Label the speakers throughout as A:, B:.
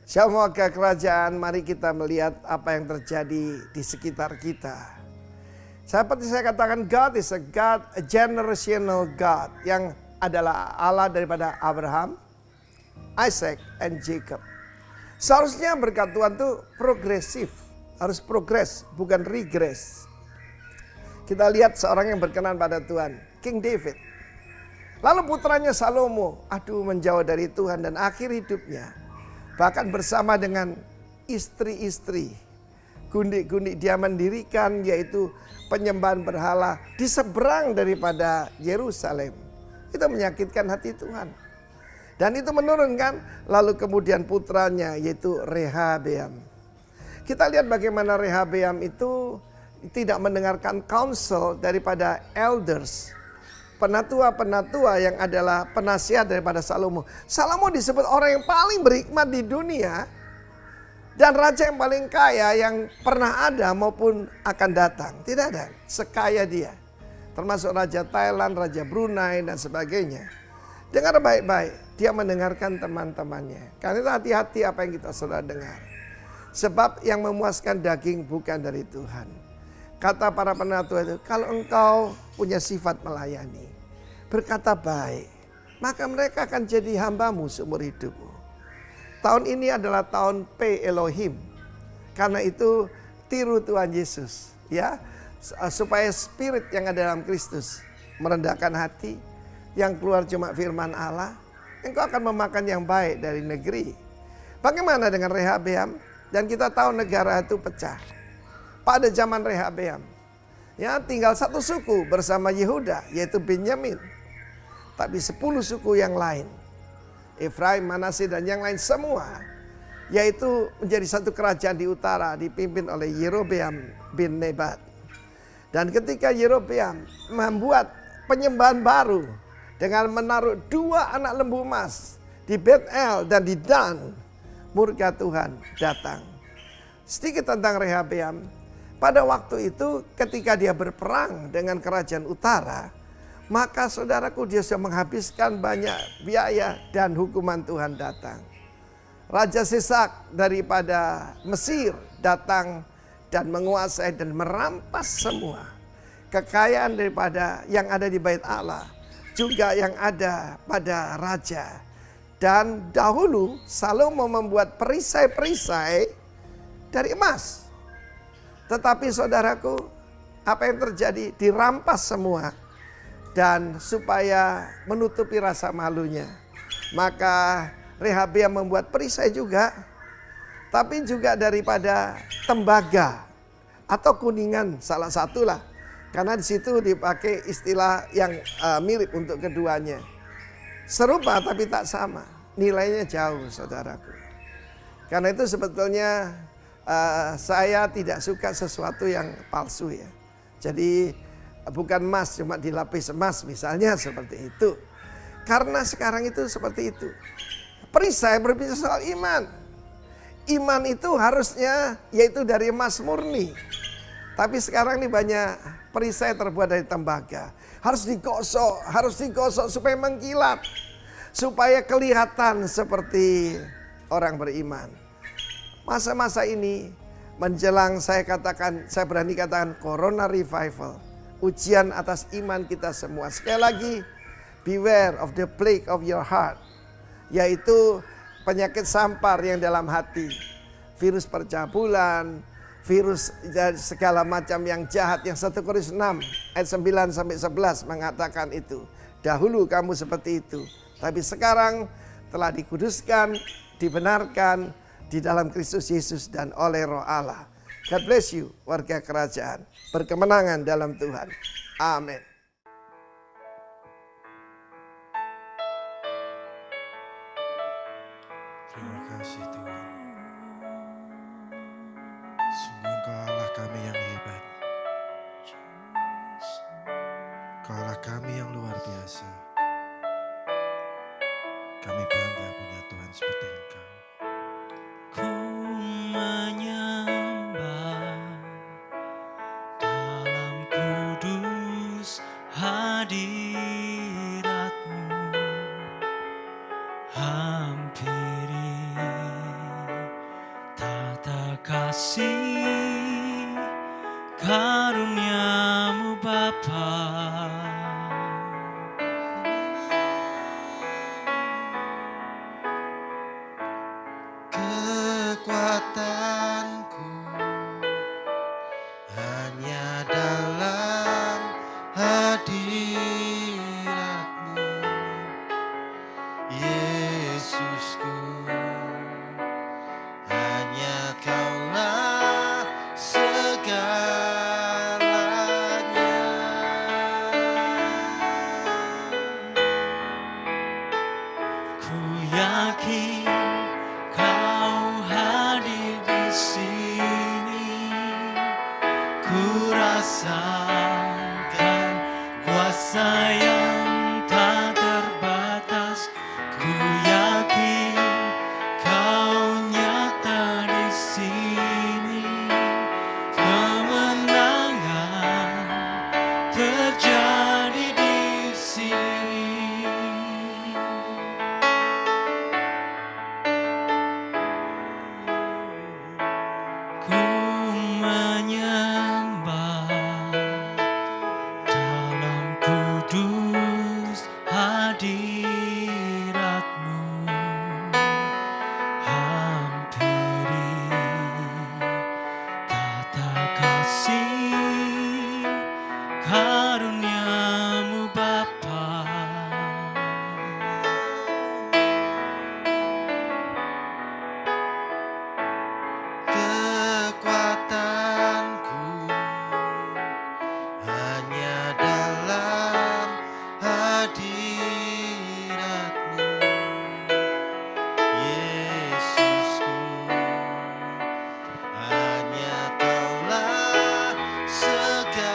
A: Shalom warga kerajaan, mari kita melihat apa yang terjadi di sekitar kita. Seperti saya katakan, God is a God, a generational God, yang adalah Allah daripada Abraham, Isaac, and Jacob. Seharusnya berkat Tuhan itu progresif, harus progres, bukan regress. Kita lihat seorang yang berkenan pada Tuhan, King David. Lalu putranya Salomo, menjauh dari Tuhan dan akhir hidupnya, bahkan bersama dengan istri-istri, gundik-gundik dia mendirikan, yaitu penyembahan berhala di seberang daripada Yerusalem. Itu menyakitkan hati Tuhan. Dan itu menurunkan, lalu kemudian putranya yaitu Rehabeam. Kita lihat bagaimana Rehabeam itu tidak mendengarkan counsel daripada elders, penatua-penatua yang adalah penasihat daripada Salomo. Salomo disebut orang yang paling berhikmat di dunia dan raja yang paling kaya yang pernah ada maupun akan datang. Tidak ada sekaya dia. Termasuk Raja Thailand, Raja Brunei dan sebagainya. Dengar baik-baik, dia mendengarkan teman-temannya. Karena itu hati-hati apa yang kita sudah dengar. Sebab yang memuaskan daging bukan dari Tuhan. Kata para penatua itu, kalau engkau punya sifat melayani, berkata baik, maka mereka akan jadi hambamu seumur hidupmu. Tahun ini adalah tahun P Elohim. Karena itu tiru Tuhan Yesus, ya, supaya spirit yang ada dalam Kristus merendahkan hati, yang keluar cuma firman Allah, engkau akan memakan yang baik dari negeri. Bagaimana dengan Rehabeam? Dan kita tahu negara itu pecah. Pada zaman Rehabeam, ya, tinggal satu suku bersama Yehuda, yaitu Benyamin. Tapi 10 suku yang lain, Efraim, Manasye dan yang lain semua, yaitu menjadi satu kerajaan di utara dipimpin oleh Yerobeam bin Nebat. Dan ketika Yerobeam membuat penyembahan baru dengan menaruh 2 anak lembu emas di Bet-El dan di Dan, murka Tuhan datang. Sedikit tentang Rehabeam. Pada waktu itu ketika dia berperang dengan kerajaan utara, maka saudaraku dia sudah menghabiskan banyak biaya dan hukuman Tuhan datang. Raja Sisak daripada Mesir datang dan menguasai dan merampas semua kekayaan daripada yang ada di Bait Allah, juga yang ada pada raja. Dan dahulu Salomo membuat perisai-perisai dari emas. Tetapi saudaraku, apa yang terjadi? Dirampas semua. Dan supaya menutupi rasa malunya, maka Rehabeam membuat perisai juga. Tapi juga daripada tembaga atau kuningan, salah satulah. Karena di situ dipakai istilah yang mirip untuk keduanya. Serupa tapi tak sama. Nilainya jauh, saudaraku. Karena itu sebetulnya saya tidak suka sesuatu yang palsu, ya. Jadi bukan emas cuma dilapis emas misalnya, seperti itu. Karena sekarang itu seperti itu. Perisai berbicara soal iman. Iman itu harusnya yaitu dari emas murni. Tapi sekarang ini banyak perisai terbuat dari tembaga. Harus digosok supaya mengkilat. Supaya kelihatan seperti orang beriman. Masa-masa ini menjelang saya berani katakan Corona Revival. Ujian atas iman kita semua. Sekali lagi, beware of the plague of your heart. Yaitu penyakit sampar yang dalam hati. Virus percabulan, virus segala macam yang jahat. Yang 1 Korintus 6 ayat 9-11 mengatakan itu. Dahulu kamu seperti itu. Tapi sekarang telah dikuduskan, dibenarkan di dalam Kristus Yesus dan oleh Roh Allah. God bless you, warga kerajaan. Berkemenangan dalam Tuhan. Amin.
B: Terima kasih Tuhan. Sungguh Engkau Allah kami yang hebat. Engkau Allah kami yang luar biasa. Kami bangga punya Tuhan seperti Engkau.
C: Ku menyembah dalam kudus hadirat-Mu, hampiri yakin Kau hadir di sini. Ku rasakan kuasa yang tak terbatas. Ku yakin Kau nyata di sini. Kemenangan terjadi di sini. Ku menyembah dalam kudus hadirat-Mu. Hampiri tata kasih karunia-Mu Bapa.
B: Kekuatanku hanya dalam hadirat-Mu, Yesusku. Hanya Kaulah segalanya.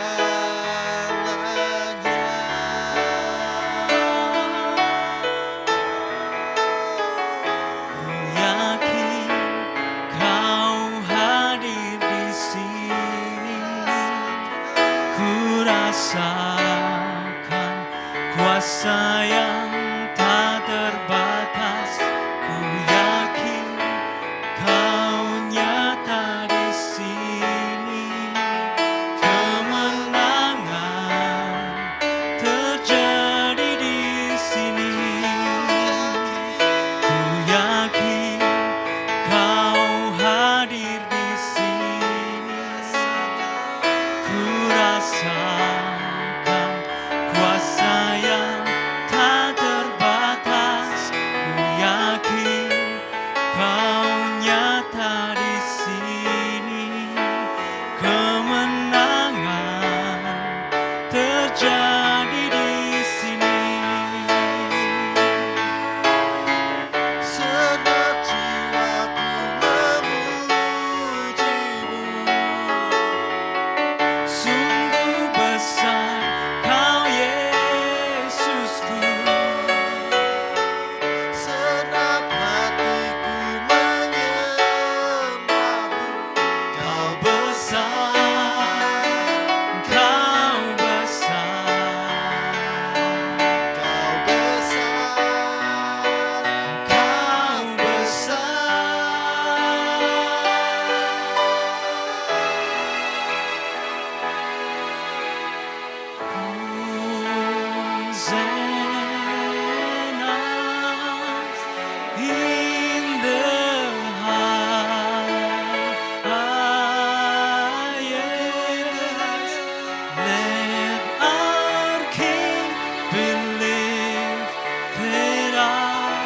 C: Ku yakin Kau hadir di sini. Ku rasakan kuasa yang tak terbatas. Ku yakin Kau nyata di sini. Kemenangan terjadi di sini. Ku yakin Kau hadir di sini. Ku rasakan kuasa yang tak terbatas. Ku yakin Kau nyata di sini. Kemenangan terjadi di sini.
B: Senang jiwaku memuji-Mu.
C: Sungguh besar Kau Yesusku.
B: Senang hatiku menyembah-Mu.
C: Kau besar, Kau besar,
B: Kau besar,
C: Kau besar. Hosanna in the highest. Let our King be lifted up.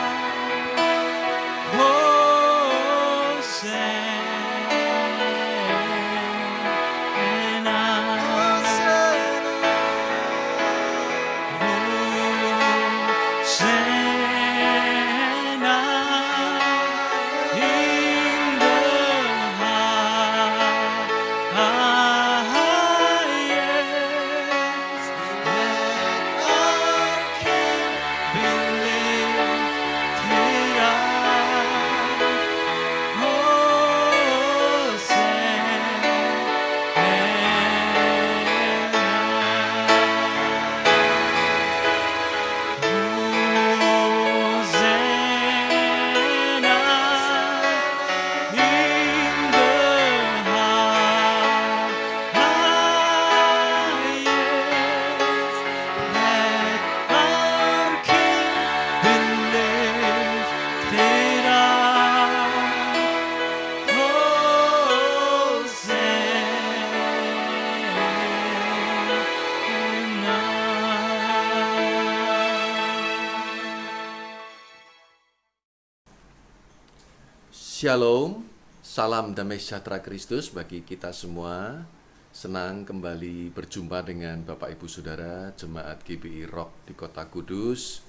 D: Shalom, salam damai sejahtera Kristus bagi kita semua. Senang kembali berjumpa dengan Bapak Ibu Saudara Jemaat GBI Rock di Kota Kudus.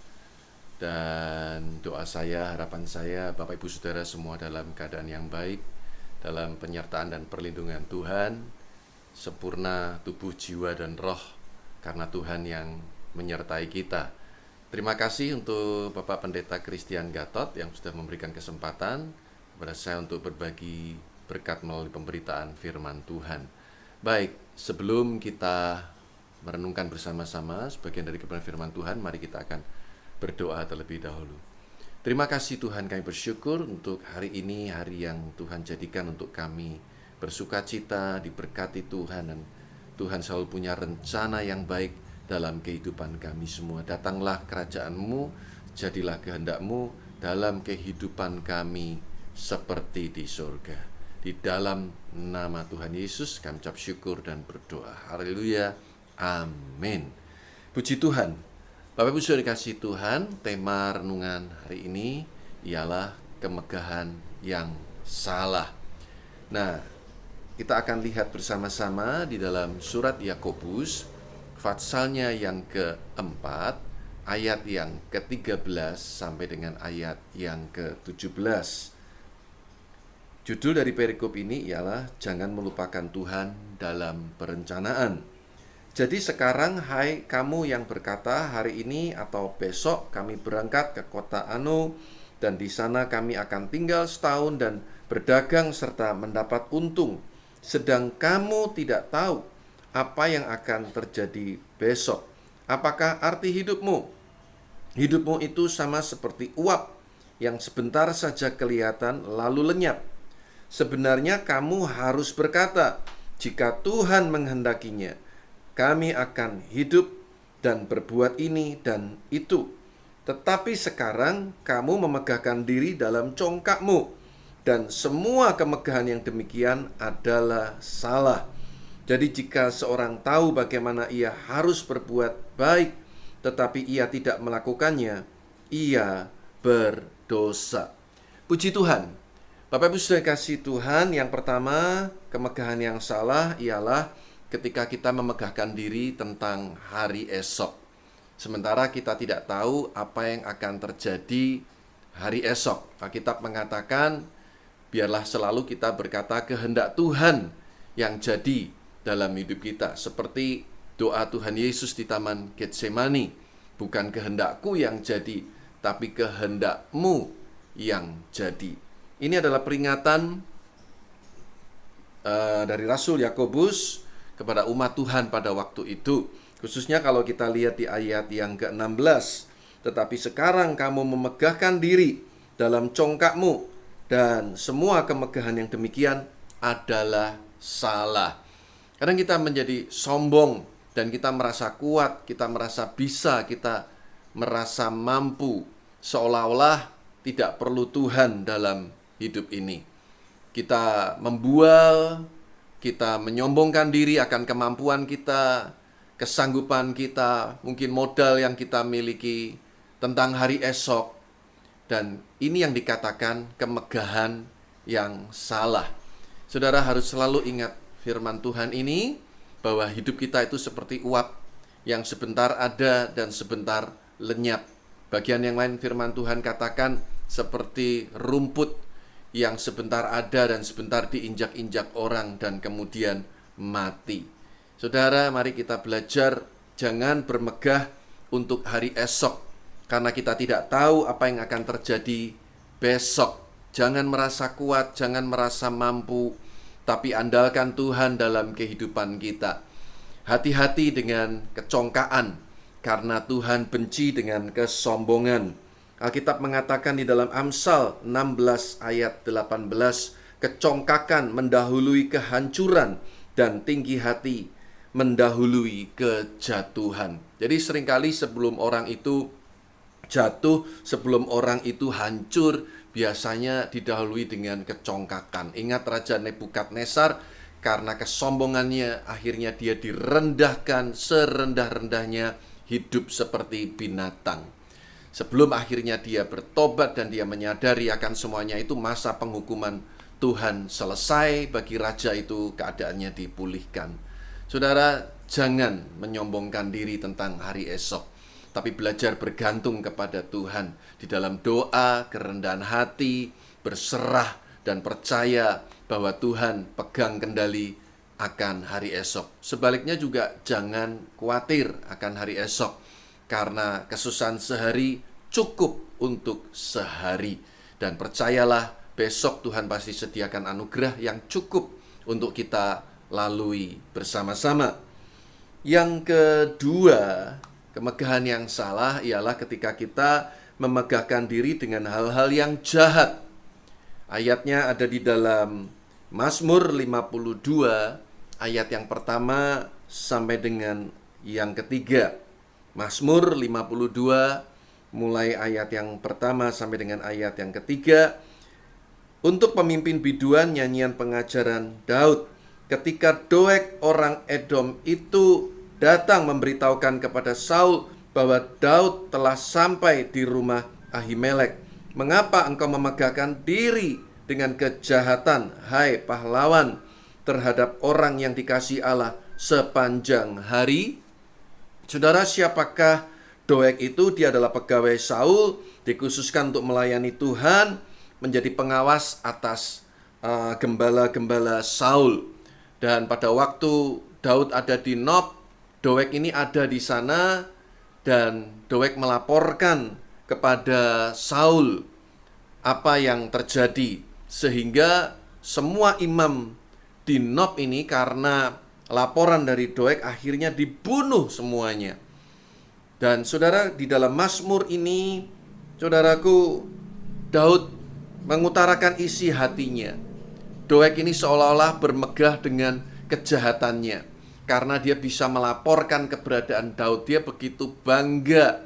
D: Dan doa saya, harapan saya, Bapak Ibu Saudara semua dalam keadaan yang baik, dalam penyertaan dan perlindungan Tuhan, sempurna tubuh, jiwa, dan roh, karena Tuhan yang menyertai kita. Terima kasih untuk Bapak Pendeta Christian Gatot yang sudah memberikan kesempatan kepada saya untuk berbagi berkat melalui pemberitaan firman Tuhan. Baik, sebelum kita merenungkan bersama-sama sebagian dari kebenaran firman Tuhan, mari kita akan berdoa terlebih dahulu. Terima kasih Tuhan, kami bersyukur untuk hari ini, hari yang Tuhan jadikan untuk kami bersuka cita, diberkati Tuhan, dan Tuhan selalu punya rencana yang baik dalam kehidupan kami semua. Datanglah kerajaan-Mu, jadilah kehendak-Mu dalam kehidupan kami seperti di surga. Di dalam nama Tuhan Yesus kami ucap syukur dan berdoa. Haleluya, amin. Puji Tuhan. Bapak Ibu Saudara dikasihi Tuhan, tema renungan hari ini ialah kemegahan yang salah. Nah, kita akan lihat bersama-sama di dalam surat Yakobus, patsalnya yang keempat, ayat yang ke-13 sampai dengan ayat yang ke-17. Judul dari perikop ini ialah Jangan Melupakan Tuhan Dalam Perencanaan. Jadi sekarang, hai kamu yang berkata, hari ini atau besok kami berangkat ke kota Anu, dan di sana kami akan tinggal setahun dan berdagang serta mendapat untung. Sedang kamu tidak tahu apa yang akan terjadi besok. Apakah arti hidupmu? Hidupmu itu sama seperti uap yang sebentar saja kelihatan lalu lenyap. Sebenarnya kamu harus berkata, jika Tuhan menghendakinya, kami akan hidup dan berbuat ini dan itu. Tetapi sekarang kamu memegahkan diri dalam congkakmu, dan semua kemegahan yang demikian adalah salah. Jadi jika seorang tahu bagaimana ia harus berbuat baik, tetapi ia tidak melakukannya, ia berdosa. Puji Tuhan. Bapak Ibu Saudara kasih Tuhan, yang pertama, kemegahan yang salah ialah ketika kita memegahkan diri tentang hari esok, sementara kita tidak tahu apa yang akan terjadi hari esok. Alkitab mengatakan, biarlah selalu kita berkata kehendak Tuhan yang jadi dalam hidup kita. Seperti doa Tuhan Yesus di Taman Getsemani, bukan kehendakku yang jadi, tapi kehendak-Mu yang jadi. Ini adalah peringatan dari Rasul Yakobus kepada umat Tuhan pada waktu itu. Khususnya kalau kita lihat di ayat yang ke-16. Tetapi sekarang kamu memegahkan diri dalam congkakmu, dan semua kemegahan yang demikian adalah salah. Kadang kita menjadi sombong, dan kita merasa kuat, kita merasa bisa, kita merasa mampu, seolah-olah tidak perlu Tuhan dalam hidup ini. Kita membual, kita menyombongkan diri akan kemampuan kita, kesanggupan kita, mungkin modal yang kita miliki tentang hari esok. Dan ini yang dikatakan kemegahan yang salah. Saudara harus selalu ingat firman Tuhan ini, bahwa hidup kita itu seperti uap yang sebentar ada dan sebentar lenyap. Bagian yang lain firman Tuhan katakan seperti rumput yang sebentar ada dan sebentar diinjak-injak orang dan kemudian mati. Saudara, mari kita belajar jangan bermegah untuk hari esok, karena kita tidak tahu apa yang akan terjadi besok. Jangan merasa kuat, jangan merasa mampu, tapi andalkan Tuhan dalam kehidupan kita. Hati-hati dengan kecongkaan, karena Tuhan benci dengan kesombongan. Alkitab mengatakan di dalam Amsal 16 ayat 18, kecongkakan mendahului kehancuran dan tinggi hati mendahului kejatuhan. Jadi seringkali sebelum orang itu jatuh, sebelum orang itu hancur, biasanya didahului dengan kecongkakan. Ingat Raja Nebukadnezar, karena kesombongannya akhirnya dia direndahkan serendah-rendahnya, hidup seperti binatang. Sebelum akhirnya dia bertobat dan dia menyadari akan semuanya itu, masa penghukuman Tuhan selesai, bagi raja itu keadaannya dipulihkan. Saudara, jangan menyombongkan diri tentang hari esok. tapi belajar bergantung kepada Tuhan di dalam doa, kerendahan hati, berserah dan percaya bahwa Tuhan pegang kendali akan hari esok. Sebaliknya juga jangan khawatir akan hari esok, karena kesusahan sehari cukup untuk sehari. Dan percayalah, besok Tuhan pasti sediakan anugerah yang cukup untuk kita lalui bersama-sama. Yang kedua, kemegahan yang salah ialah ketika kita memegahkan diri dengan hal-hal yang jahat. Ayatnya ada di dalam Mazmur 52 ayat yang pertama sampai dengan yang ketiga. Mazmur 52 mulai ayat yang pertama sampai dengan ayat yang ketiga. Untuk pemimpin biduan, nyanyian pengajaran Daud. Ketika Doeg orang Edom itu datang memberitahukan kepada Saul bahwa Daud telah sampai di rumah Ahimelek. Mengapa engkau memegahkan diri dengan kejahatan, hai pahlawan, terhadap orang yang dikasihi Allah sepanjang hari? Saudara, siapakah Doeg itu? Dia adalah pegawai Saul, dikhususkan untuk melayani Tuhan, menjadi pengawas atas gembala-gembala Saul. Dan pada waktu Daud ada di Nob, Doeg ini ada di sana, dan Doeg melaporkan kepada Saul apa yang terjadi, sehingga semua imam di Nob ini karena laporan dari Doeg akhirnya dibunuh semuanya. Dan saudara, di dalam Mazmur ini, saudaraku, Daud mengutarakan isi hatinya. Doeg ini seolah-olah bermegah dengan kejahatannya, karena dia bisa melaporkan keberadaan Daud. Dia begitu bangga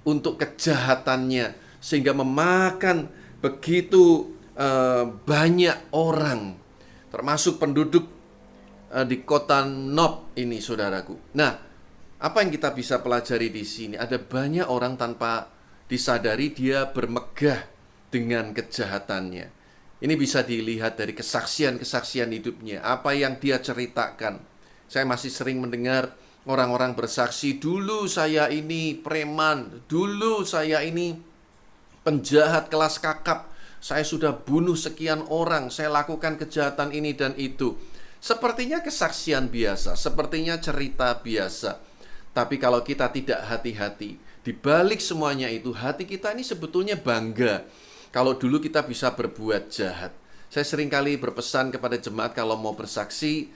D: untuk kejahatannya, sehingga memakan begitu banyak orang, termasuk penduduk di kota Nob ini, saudaraku. Nah, apa yang kita bisa pelajari di sini? Ada banyak orang tanpa disadari dia bermegah dengan kejahatannya. Ini bisa dilihat dari kesaksian-kesaksian hidupnya, apa yang dia ceritakan. Saya masih sering mendengar orang-orang bersaksi, dulu saya ini preman, dulu saya ini penjahat kelas kakap, saya sudah bunuh sekian orang, saya lakukan kejahatan ini dan itu. Sepertinya kesaksian biasa, sepertinya cerita biasa. Tapi kalau kita tidak hati-hati, di balik semuanya itu, hati kita ini sebetulnya bangga kalau dulu kita bisa berbuat jahat. Saya seringkali berpesan kepada jemaat kalau mau bersaksi,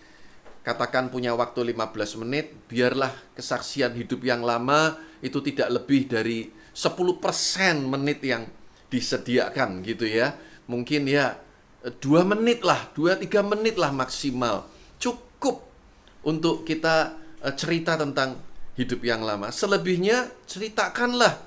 D: katakan punya waktu 15 menit, biarlah kesaksian hidup yang lama itu tidak lebih dari 10% menit yang disediakan gitu ya. Mungkin ya 2 menit lah, 2-3 menit lah maksimal. Cukup untuk kita cerita tentang hidup yang lama. Selebihnya ceritakanlah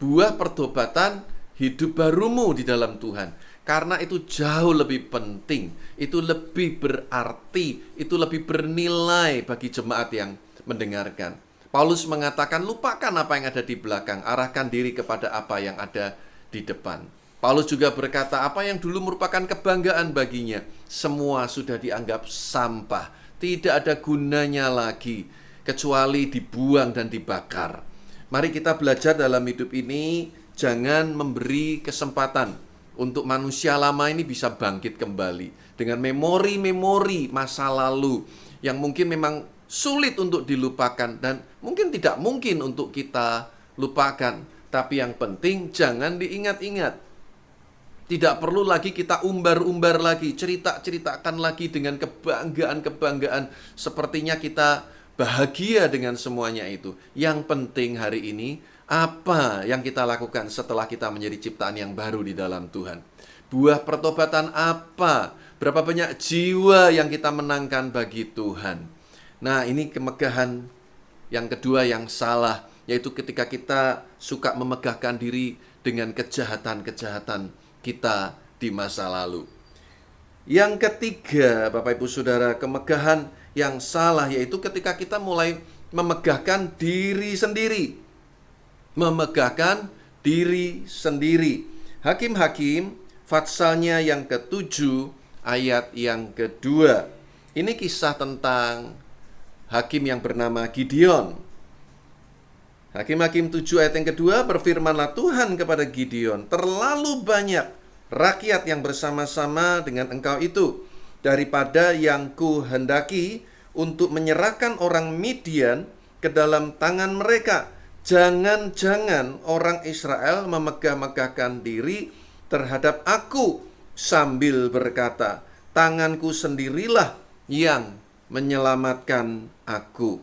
D: buah pertobatan hidup barumu di dalam Tuhan. Karena itu jauh lebih penting, itu lebih berarti, itu lebih bernilai bagi jemaat yang mendengarkan. Paulus mengatakan, lupakan apa yang ada di belakang, arahkan diri kepada apa yang ada di depan. Paulus juga berkata, apa yang dulu merupakan kebanggaan baginya, semua sudah dianggap sampah, tidak ada gunanya lagi, kecuali dibuang dan dibakar. Mari kita belajar dalam hidup ini, jangan memberi kesempatan untuk manusia lama ini bisa bangkit kembali dengan memori-memori masa lalu yang mungkin memang sulit untuk dilupakan dan mungkin tidak mungkin untuk kita lupakan. Tapi yang penting jangan diingat-ingat. Tidak perlu lagi kita umbar-umbar lagi, ceritakan lagi dengan kebanggaan-kebanggaan. Sepertinya kita bahagia dengan semuanya itu. Yang penting hari ini, apa yang kita lakukan setelah kita menjadi ciptaan yang baru di dalam Tuhan? Buah pertobatan apa? Berapa banyak jiwa yang kita menangkan bagi Tuhan? Nah, ini kemegahan yang kedua yang salah, yaitu ketika kita suka memegahkan diri dengan kejahatan-kejahatan kita di masa lalu. Yang ketiga, Bapak Ibu Saudara, kemegahan yang salah yaitu ketika kita mulai memegahkan diri sendiri. Memegahkan diri sendiri. Hakim-Hakim Fatsalnya yang ke-7 ayat yang kedua. Ini kisah tentang hakim yang bernama Gideon. Hakim-Hakim 7 ayat yang kedua, berfirmanlah Tuhan kepada Gideon, terlalu banyak rakyat yang bersama-sama dengan engkau itu, daripada yang kuhendaki untuk menyerahkan orang Midian ke dalam tangan mereka. Jangan-jangan orang Israel memegah-megahkan diri terhadap aku sambil berkata, tanganku sendirilah yang menyelamatkan aku.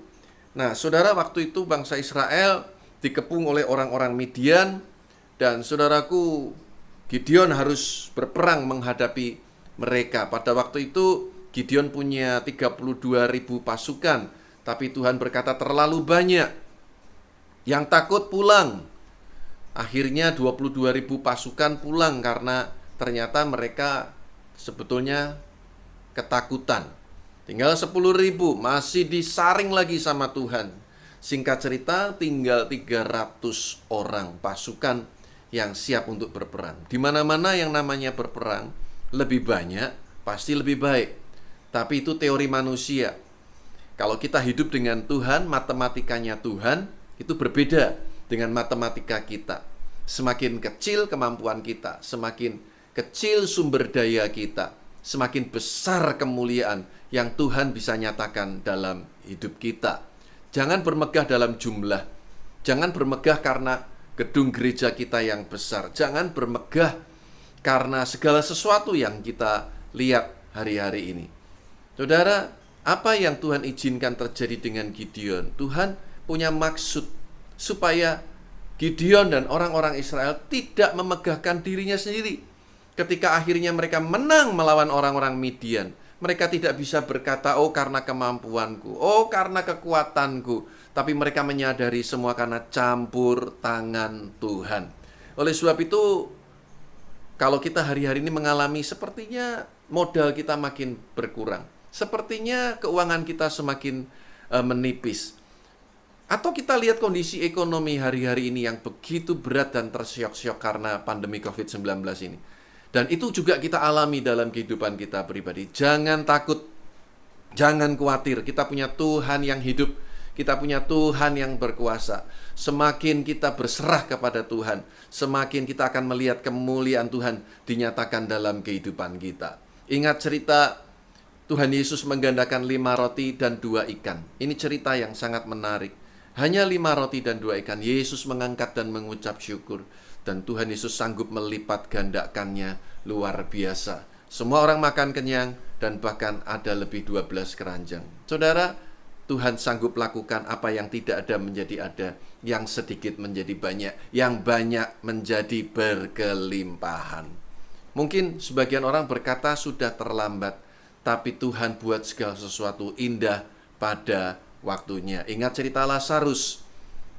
D: Nah, saudara, waktu itu bangsa Israel dikepung oleh orang-orang Midian, dan saudaraku, Gideon harus berperang menghadapi mereka. Pada waktu itu Gideon punya 32.000 pasukan, tapi Tuhan berkata terlalu banyak. Yang takut pulang. Akhirnya 22.000 pasukan pulang karena ternyata mereka sebetulnya ketakutan. Tinggal 10.000, masih disaring lagi sama Tuhan. Singkat cerita, tinggal 300 orang pasukan yang siap untuk berperang. Di mana-mana yang namanya berperang, lebih banyak, pasti lebih baik. Tapi itu teori manusia. Kalau kita hidup dengan Tuhan, matematikanya Tuhan, itu berbeda dengan matematika kita. Semakin kecil kemampuan kita, semakin kecil sumber daya kita, semakin besar kemuliaan yang Tuhan bisa nyatakan dalam hidup kita. Jangan bermegah dalam jumlah. Jangan bermegah karena gedung gereja kita yang besar. Jangan bermegah karena segala sesuatu yang kita lihat hari-hari ini. Saudara, apa yang Tuhan izinkan terjadi dengan Gideon? Tuhan punya maksud supaya Gideon dan orang-orang Israel tidak memegahkan dirinya sendiri. Ketika akhirnya mereka menang melawan orang-orang Midian, mereka tidak bisa berkata, oh karena kemampuanku, oh karena kekuatanku. Tapi mereka menyadari semua karena campur tangan Tuhan. Oleh sebab itu, kalau kita hari-hari ini mengalami sepertinya modal kita makin berkurang, sepertinya keuangan kita semakin menipis, atau kita lihat kondisi ekonomi hari-hari ini yang begitu berat dan tersiok-siok karena pandemi COVID-19 ini. Dan itu juga kita alami dalam kehidupan kita pribadi. Jangan takut, jangan khawatir. Kita punya Tuhan yang hidup, kita punya Tuhan yang berkuasa. Semakin kita berserah kepada Tuhan, semakin kita akan melihat kemuliaan Tuhan dinyatakan dalam kehidupan kita. Ingat cerita Tuhan Yesus menggandakan 5 roti dan 2 ikan. Ini cerita yang sangat menarik. Hanya 5 roti dan 2 ikan. Yesus mengangkat dan mengucap syukur. Dan Tuhan Yesus sanggup melipat gandakannya luar biasa. Semua orang makan kenyang dan bahkan ada lebih 12 keranjang. Saudara, Tuhan sanggup lakukan apa yang tidak ada menjadi ada, yang sedikit menjadi banyak, yang banyak menjadi berkelimpahan. Mungkin sebagian orang berkata sudah terlambat, tapi Tuhan buat segala sesuatu indah pada waktunya. Ingat cerita Lazarus.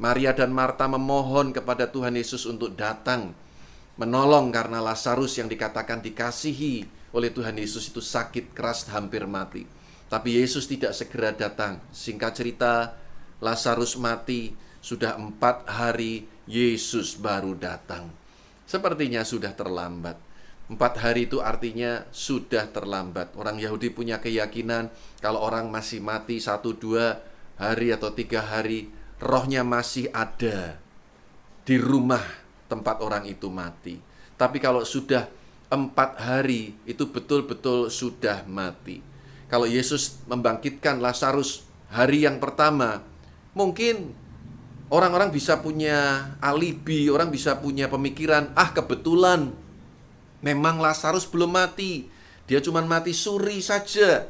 D: Maria dan Marta memohon kepada Tuhan Yesus untuk datang menolong karena Lazarus yang dikatakan dikasihi oleh Tuhan Yesus itu sakit keras hampir mati. Tapi Yesus tidak segera datang. Singkat cerita, Lazarus mati, sudah 4 hari Yesus baru datang. Sepertinya sudah terlambat. 4 hari itu artinya sudah terlambat. Orang Yahudi punya keyakinan kalau orang masih mati 1-2 hari atau 3 hari, rohnya masih ada di rumah tempat orang itu mati. Tapi kalau sudah 4 hari, itu betul-betul sudah mati. Kalau Yesus membangkitkan Lazarus hari yang pertama, mungkin orang-orang bisa punya alibi, orang bisa punya pemikiran, kebetulan memang Lazarus belum mati, dia cuma mati suri saja.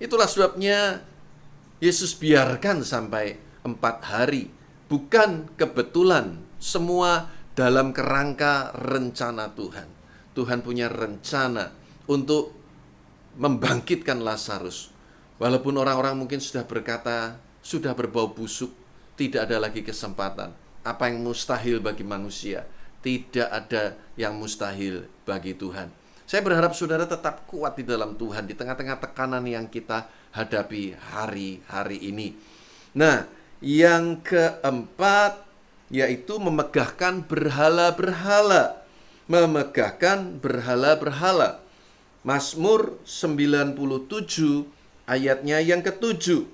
D: Itulah sebabnya Yesus biarkan sampai 4 hari. Bukan kebetulan, semua dalam kerangka rencana Tuhan. Tuhan punya rencana untuk membangkitkan Lazarus. Walaupun orang-orang mungkin sudah berkata, sudah berbau busuk, tidak ada lagi kesempatan. Apa yang mustahil bagi manusia, tidak ada yang mustahil bagi Tuhan. Saya berharap saudara tetap kuat di dalam Tuhan, di tengah-tengah tekanan yang kita hadapi hari-hari ini. Nah, yang keempat, yaitu memegahkan berhala-berhala. Memegahkan berhala-berhala. Mazmur 97 ayatnya yang ke-7.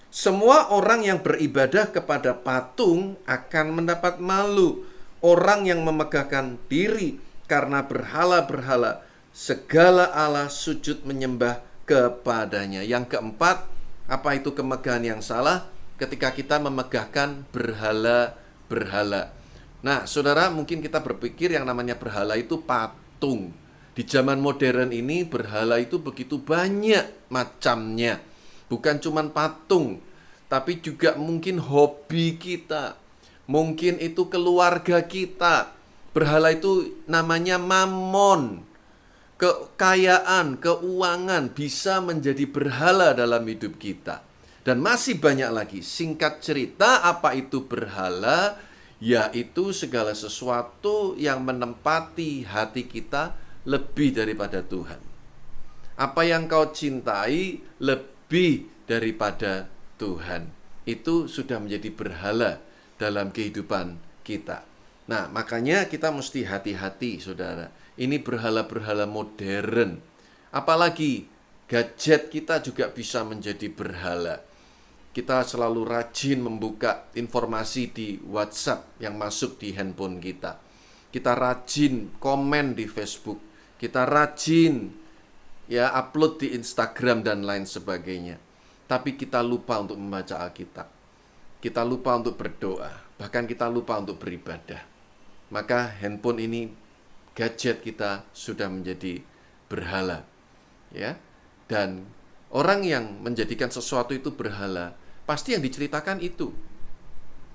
D: Semua orang yang beribadah kepada patung akan mendapat malu. Orang yang memegahkan diri karena berhala-berhala, segala Allah sujud menyembah kepadanya. Yang keempat, apa itu kemegahan yang salah? Ketika kita memegahkan berhala-berhala. Nah, saudara, mungkin kita berpikir yang namanya berhala itu patung. Di zaman modern ini berhala itu begitu banyak macamnya. Bukan cuma patung, tapi juga mungkin hobi kita. Mungkin itu keluarga kita. Berhala itu namanya mamon. Kekayaan, keuangan bisa menjadi berhala dalam hidup kita. Dan masih banyak lagi. Singkat cerita, apa itu berhala? Yaitu segala sesuatu yang menempati hati kita lebih daripada Tuhan. Apa yang kau cintai lebih daripada Tuhan. Itu sudah menjadi berhala dalam kehidupan kita. Nah, makanya kita mesti hati-hati, saudara. Ini berhala-berhala modern. Apalagi gadget kita juga bisa menjadi berhala. Kita selalu rajin membuka informasi di WhatsApp yang masuk di handphone kita. Kita rajin komen di Facebook. Kita rajin upload di Instagram dan lain sebagainya. Tapi kita lupa untuk membaca Alkitab. Kita lupa untuk berdoa. Bahkan kita lupa untuk beribadah. Maka handphone ini, gadget kita sudah menjadi berhala. Ya. Dan orang yang menjadikan sesuatu itu berhala, pasti yang diceritakan itu.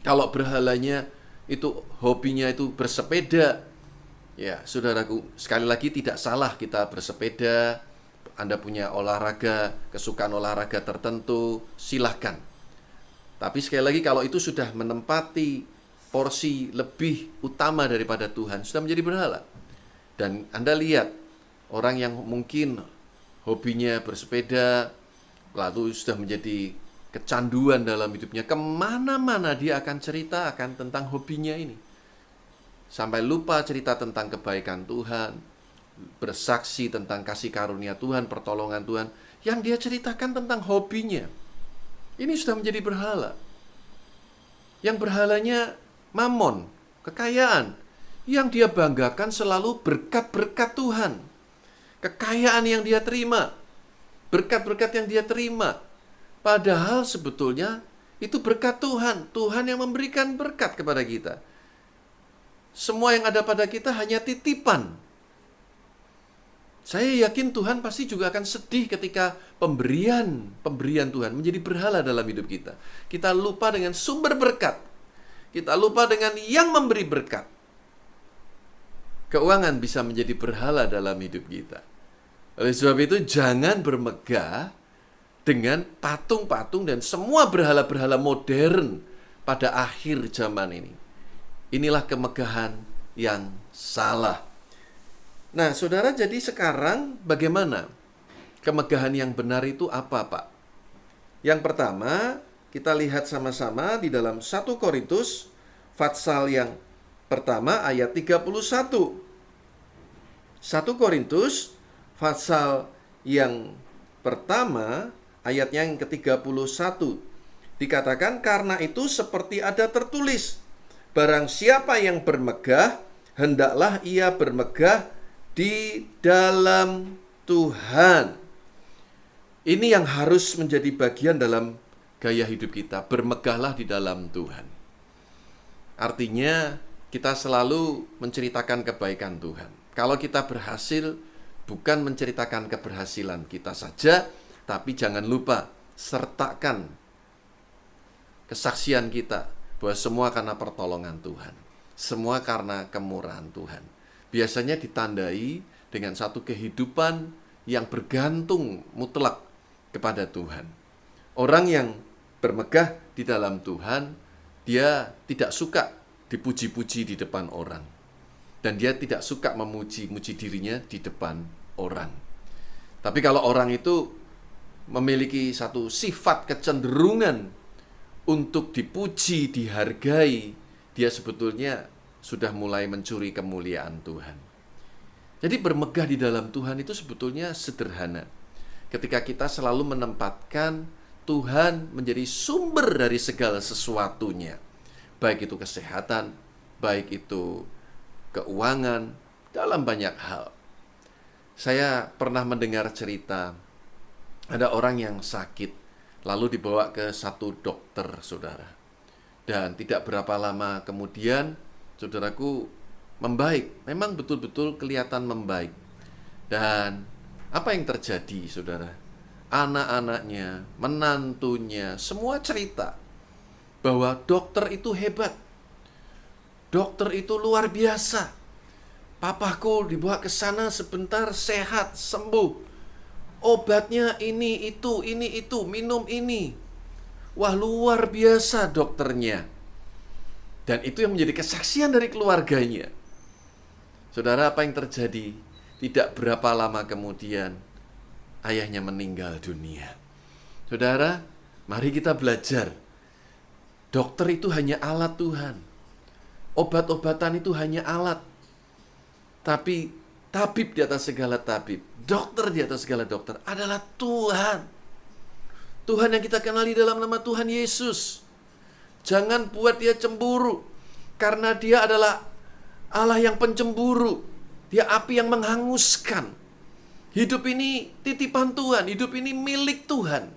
D: Kalau berhalanya itu hobinya itu bersepeda, ya, saudaraku, sekali lagi tidak salah kita bersepeda. Anda punya olahraga, kesukaan olahraga tertentu, silahkan. Tapi sekali lagi kalau itu sudah menempati porsi lebih utama daripada Tuhan, sudah menjadi berhala. Dan Anda lihat, orang yang mungkin hobinya bersepeda, lalu sudah menjadi kecanduan dalam hidupnya, kemana-mana dia akan cerita akan tentang hobinya ini. Sampai lupa cerita tentang kebaikan Tuhan, bersaksi tentang kasih karunia Tuhan, pertolongan Tuhan, yang dia ceritakan tentang hobinya. Ini sudah menjadi berhala. Yang berhalanya mamon, kekayaan. Yang dia banggakan selalu berkat-berkat Tuhan. Kekayaan yang dia terima, berkat-berkat yang dia terima. Padahal sebetulnya itu berkat Tuhan. Tuhan yang memberikan berkat kepada kita. Semua yang ada pada kita hanya titipan. Saya yakin Tuhan pasti juga akan sedih ketika pemberian Tuhan menjadi berhala dalam hidup kita. Kita lupa dengan sumber berkat. Kita lupa dengan yang memberi berkat. Keuangan bisa menjadi berhala dalam hidup kita. Oleh sebab itu jangan bermegah dengan patung-patung dan semua berhala-berhala modern pada akhir zaman ini. Inilah kemegahan yang salah. Nah, saudara, jadi sekarang bagaimana? Kemegahan yang benar itu apa, Pak? Yang pertama, kita lihat sama-sama di dalam 1 Korintus, pasal yang pertama ayat 31. 1 Korintus, pasal yang pertama, ayatnya yang ke-31. Dikatakan, karena itu seperti ada tertulis, barang siapa yang bermegah, hendaklah ia bermegah di dalam Tuhan. Ini yang harus menjadi bagian dalam gaya hidup kita. Bermegahlah di dalam Tuhan. Artinya kita selalu menceritakan kebaikan Tuhan. Kalau kita berhasil, bukan menceritakan keberhasilan kita saja, tapi jangan lupa sertakan kesaksian kita bahwa semua karena pertolongan Tuhan. Semua karena kemurahan Tuhan. Biasanya ditandai dengan satu kehidupan yang bergantung mutlak kepada Tuhan. Orang yang bermegah di dalam Tuhan, dia tidak suka dipuji-puji di depan orang. Dan dia tidak suka memuji-muji dirinya di depan orang. Tapi kalau orang itu memiliki satu sifat kecenderungan untuk dipuji, dihargai, dia sebetulnya sudah mulai mencuri kemuliaan Tuhan. Jadi bermegah di dalam Tuhan itu sebetulnya sederhana. Ketika kita selalu menempatkan Tuhan menjadi sumber dari segala sesuatunya. Baik itu kesehatan, baik itu keuangan, dalam banyak hal. Saya pernah mendengar cerita, ada orang yang sakit, lalu dibawa ke satu dokter, saudara. Dan tidak berapa lama kemudian, saudaraku, membaik. Memang betul-betul kelihatan membaik. Dan apa yang terjadi, saudara? Anak-anaknya, menantunya, semua cerita bahwa dokter itu hebat. Dokter itu luar biasa. Papaku dibawa ke sana sebentar, sehat, sembuh. Obatnya ini, itu, minum ini. Wah, luar biasa dokternya. Dan itu yang menjadi kesaksian dari keluarganya. Saudara, apa yang terjadi? Tidak berapa lama kemudian, ayahnya meninggal dunia. Saudara, mari kita belajar. Dokter itu hanya alat Tuhan. Obat-obatan itu hanya alat. Tapi tabib di atas segala tabib, dokter di atas segala dokter adalah Tuhan. Tuhan yang kita kenali dalam nama Tuhan Yesus. Jangan buat dia cemburu, karena dia adalah Allah yang pencemburu. Dia api yang menghanguskan. Hidup ini titipan Tuhan, hidup ini milik Tuhan.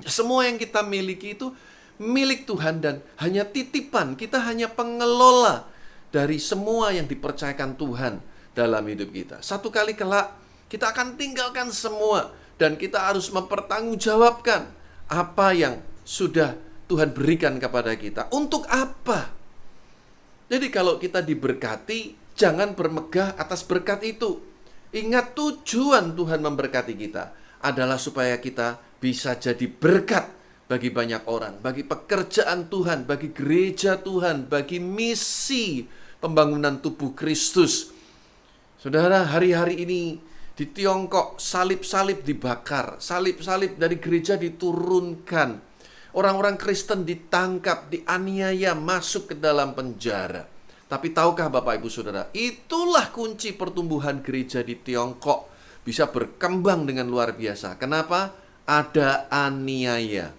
D: Semua yang kita miliki itu milik Tuhan dan hanya titipan. Kita hanya pengelola dari semua yang dipercayakan Tuhan dalam hidup kita. Satu kali kelak kita akan tinggalkan semua dan kita harus mempertanggungjawabkan apa yang sudah Tuhan berikan kepada kita. Untuk apa? Jadi kalau kita diberkati, jangan bermegah atas berkat itu. Ingat, tujuan Tuhan memberkati kita adalah supaya kita bisa jadi berkat bagi banyak orang, bagi pekerjaan Tuhan, bagi gereja Tuhan, bagi misi pembangunan tubuh Kristus. Saudara, hari-hari ini di Tiongkok salib-salib dibakar, salib-salib dari gereja diturunkan. Orang-orang Kristen ditangkap, dianiaya, masuk ke dalam penjara. Tapi tahukah Bapak Ibu Saudara, itulah kunci pertumbuhan gereja di Tiongkok bisa berkembang dengan luar biasa. Kenapa? Ada aniaya.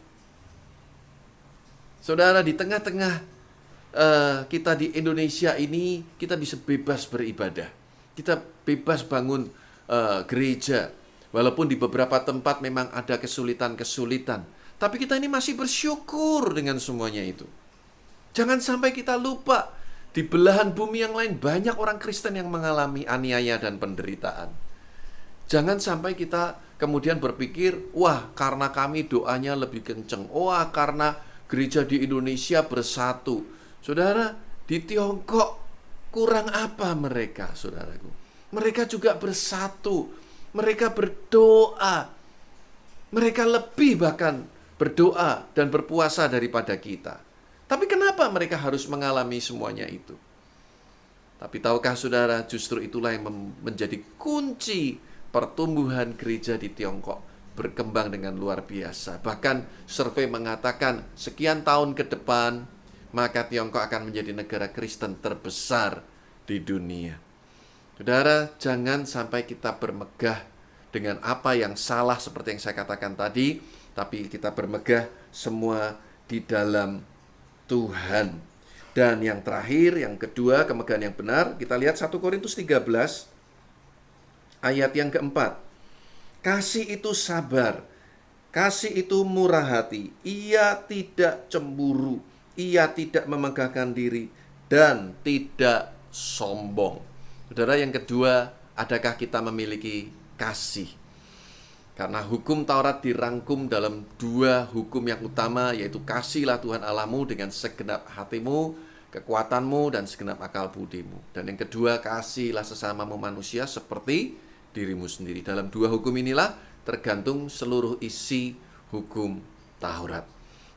D: Saudara, di tengah-tengah kita di Indonesia ini, kita bisa bebas beribadah. Kita bebas bangun gereja. Walaupun di beberapa tempat memang ada kesulitan-kesulitan. Tapi kita ini masih bersyukur dengan semuanya itu. Jangan sampai kita lupa, di belahan bumi yang lain banyak orang Kristen yang mengalami aniaya dan penderitaan. Jangan sampai kita kemudian berpikir, wah karena kami doanya lebih kenceng. Wah karena gereja di Indonesia bersatu. Saudara, di Tiongkok kurang apa mereka, saudaraku? Mereka juga bersatu. Mereka berdoa. Mereka lebih bahkan berdoa dan berpuasa daripada kita. Tapi kenapa mereka harus mengalami semuanya itu? Tapi tahukah saudara, justru itulah yang menjadi kunci pertumbuhan gereja di Tiongkok berkembang dengan luar biasa. Bahkan survei mengatakan sekian tahun ke depan, maka Tiongkok akan menjadi negara Kristen terbesar di dunia. Saudara, jangan sampai kita bermegah dengan apa yang salah seperti yang saya katakan tadi, tapi kita bermegah semua di dalam Tuhan. Dan yang terakhir, yang kedua, kemegahan yang benar, kita lihat 1 Korintus 13 ayat yang keempat. Kasih itu sabar, kasih itu murah hati, ia tidak cemburu, ia tidak memegahkan diri, dan tidak sombong. Saudara, yang kedua, adakah kita memiliki kasih? Karena hukum Taurat dirangkum dalam dua hukum yang utama, yaitu kasihlah Tuhan Allahmu dengan segenap hatimu, kekuatanmu, dan segenap akal budimu. Dan yang kedua, kasihlah sesamamu manusia seperti dirimu sendiri. Dalam dua hukum inilah tergantung seluruh isi hukum Taurat.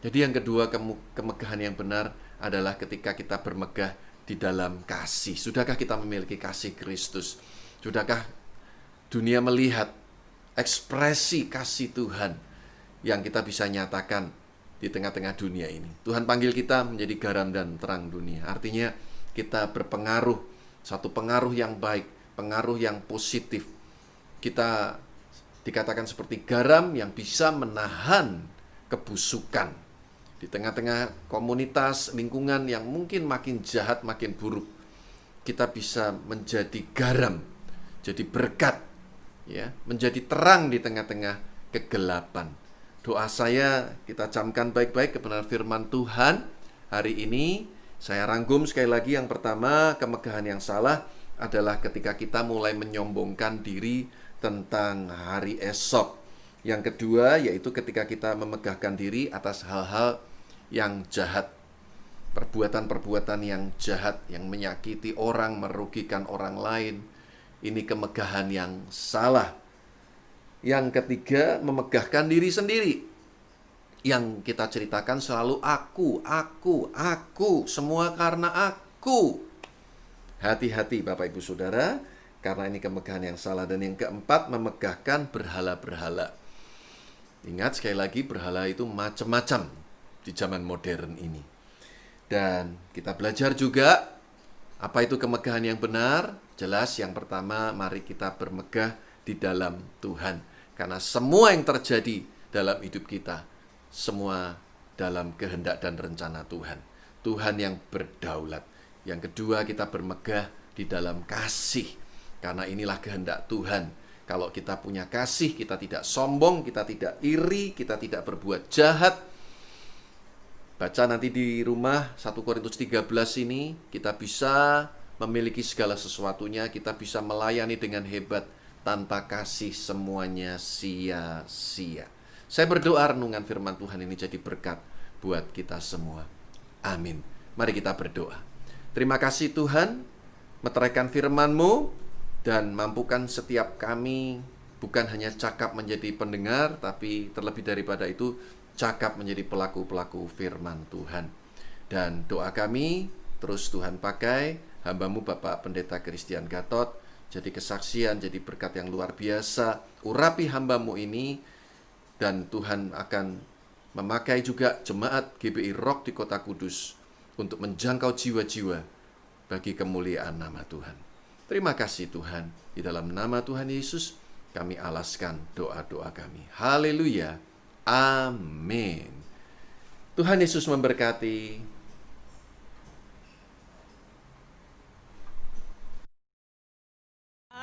D: Jadi yang kedua, kemegahan yang benar adalah ketika kita bermegah di dalam kasih. Sudahkah kita memiliki kasih Kristus? Sudahkah dunia melihat ekspresi kasih Tuhan yang kita bisa nyatakan di tengah-tengah dunia ini? Tuhan panggil kita menjadi garam dan terang dunia. Artinya kita berpengaruh, satu pengaruh yang baik, pengaruh yang positif. Kita dikatakan seperti garam yang bisa menahan kebusukan. Di tengah-tengah komunitas, lingkungan yang mungkin makin jahat, makin buruk, kita bisa menjadi garam, jadi berkat, ya, menjadi terang di tengah-tengah kegelapan. Doa saya, kita camkan baik-baik kebenaran firman Tuhan hari ini. Saya rangkum sekali lagi. Yang pertama, kemegahan yang salah adalah ketika kita mulai menyombongkan diri tentang hari esok. Yang kedua, yaitu ketika kita memegahkan diri atas hal-hal yang jahat, perbuatan-perbuatan yang jahat, yang menyakiti orang, merugikan orang lain. Ini kemegahan yang salah. Yang ketiga, memegahkan diri sendiri. Yang kita ceritakan selalu aku, semua karena aku. Hati-hati Bapak Ibu Saudara, karena ini kemegahan yang salah. Dan yang keempat, memegahkan berhala-berhala. Ingat sekali lagi, berhala itu macam-macam di zaman modern ini. Dan kita belajar juga apa itu kemegahan yang benar. Jelas yang pertama, mari kita bermegah di dalam Tuhan. Karena semua yang terjadi dalam hidup kita, semua dalam kehendak dan rencana Tuhan. Tuhan yang berdaulat. Yang kedua, kita bermegah di dalam kasih. Karena inilah kehendak Tuhan. Kalau kita punya kasih, kita tidak sombong, kita tidak iri, kita tidak berbuat jahat. Baca nanti di rumah 1 Korintus 13 ini, kita bisa memiliki segala sesuatunya, kita bisa melayani dengan hebat. Tanpa kasih semuanya sia-sia. Saya berdoa renungan firman Tuhan ini jadi berkat buat kita semua. Amin. Mari kita berdoa. Terima kasih Tuhan, meteraikan firman-Mu, dan mampukan setiap kami bukan hanya cakap menjadi pendengar, tapi terlebih daripada itu cakap menjadi pelaku-pelaku firman Tuhan. Dan doa kami terus Tuhan pakai hamba-Mu Bapak Pendeta Christian Gatot, jadi kesaksian, jadi berkat yang luar biasa. Urapi hamba-Mu ini, dan Tuhan akan memakai juga jemaat GBI Rock di Kota Kudus untuk menjangkau jiwa-jiwa bagi kemuliaan nama Tuhan. Terima kasih Tuhan. Di dalam nama Tuhan Yesus kami alaskan doa-doa kami. Haleluya. Amin. Tuhan Yesus memberkati.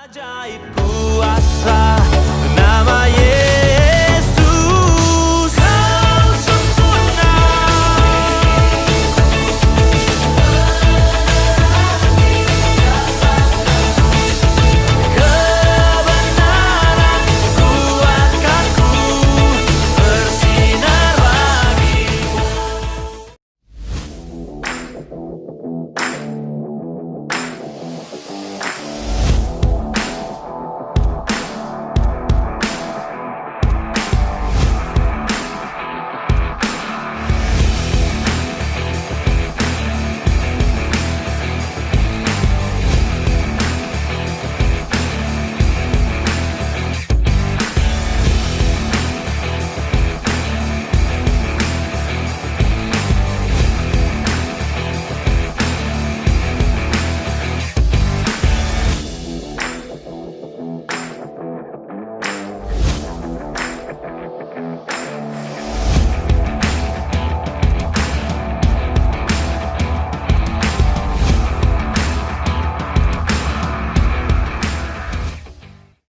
C: Ajaib